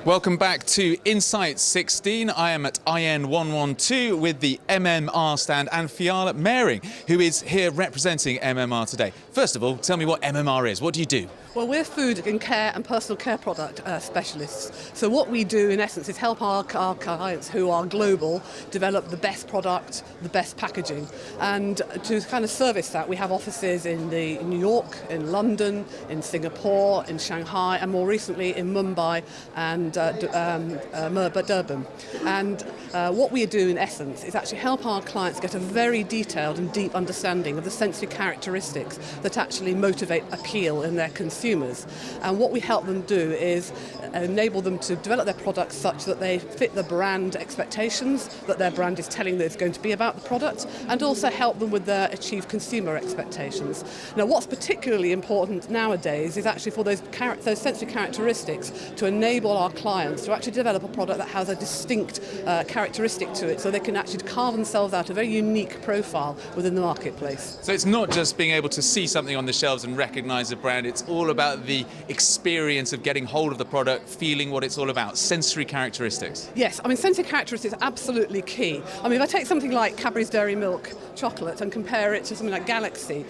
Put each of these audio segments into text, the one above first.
Welcome back to Insight'16. I am at IN112 with the MMR stand and Fiala Mehring, who is here representing MMR today. First of all, tell me what MMR is. What do you do? Well, we're food and care and personal care product specialists. So what we do, in essence, is help our clients who are global develop the best product, the best packaging. And to kind of service that, we have offices in New York, in London, in Singapore, in Shanghai, and more recently in Mumbai and Durban. And what we do, in essence, is actually help our clients get a very detailed and deep understanding of the sensory characteristics that actually motivate appeal in their consumers. And what we help them do is enable them to develop their products such that they fit the brand expectations that their brand is telling them it's going to be about the product, and also help them with their achieve consumer expectations. Now, what's particularly important nowadays is actually for those sensory characteristics to enable our clients to actually develop a product that has a distinct characteristic to it, so they can actually carve themselves out a very unique profile within the marketplace. So it's not just being able to see something on the shelves and recognize a brand, it's all about the experience of getting hold of the product, feeling what it's all about, sensory characteristics. Yes, I mean, sensory characteristics are absolutely key. I mean, if I take something like Cadbury's Dairy Milk chocolate and compare it to something like Galaxy,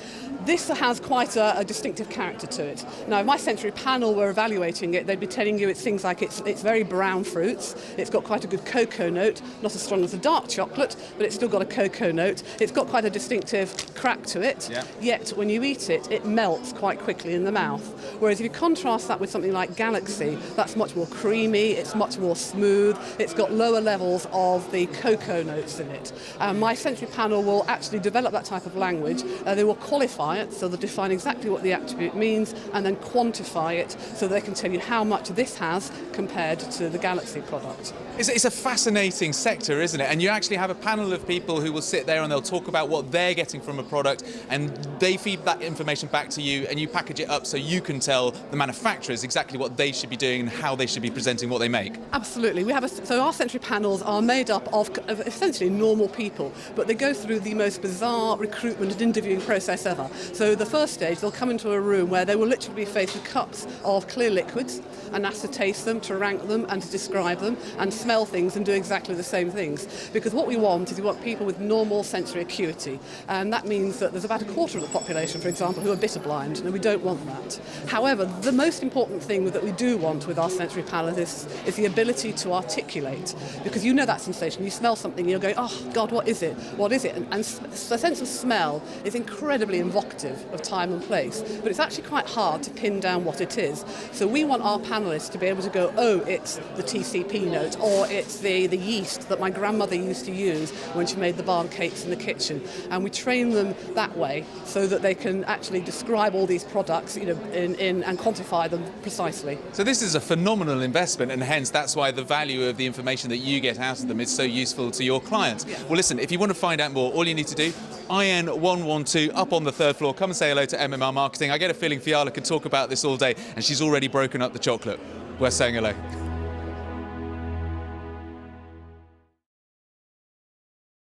this has quite a distinctive character to it. Now, if my sensory panel were evaluating it, they'd be telling you it's things like it's very brown fruits, it's got quite a good cocoa note, not as strong as the dark chocolate, but it's still got a cocoa note, it's got quite a distinctive crack to it, yet when you eat it, it melts quite quickly in the mouth. Whereas if you contrast that with something like Galaxy, that's much more creamy, it's much more smooth, it's got lower levels of the cocoa notes in it. My sensory panel will actually develop that type of language. They will qualify it, so they'll define exactly what the attribute means, and then quantify it so they can tell you how much this has compared to the Galaxy product. It's a fascinating sector, isn't it? And you actually have a panel of people who will sit there and they'll talk about what they're getting from a product, and they feed that information back to you, and you package it up so you can tell the manufacturers exactly what they should be doing and how they should be presenting what they make. Absolutely. So our sensory panels are made up of essentially normal people, but they go through the most bizarre recruitment and interviewing process ever. So the first stage, they'll come into a room where they will literally be faced with cups of clear liquids and asked to taste them, to rank them and to describe them and smell things and do exactly the same things. Because what we want is we want people with normal sensory acuity, and that means that there's about a quarter of the population, for example, who are bitter blind, and we don't want that. However, the most important thing that we do want with our sensory panel is the ability to articulate, because you know that sensation. You smell something and you're going, oh God, what is it? What is it? And the sense of smell is incredibly evocative of time and place, but it's actually quite hard to pin down what it is. So we want our panelists to be able to go, oh, it's the TCP note, or it's the yeast that my grandmother used to use when she made the barn cakes in the kitchen. And we train them that way so that they can actually describe all these products, and quantify them precisely. So this is a phenomenal investment, and hence that's why the value of the information that you get out of them is so useful to your clients. Yeah. Well, listen, if you want to find out more, all you need to do, IN112 up on the third floor. Come and say hello to MMR Marketing. I get a feeling Fiala could talk about this all day, and she's already broken up the chocolate. We're saying hello.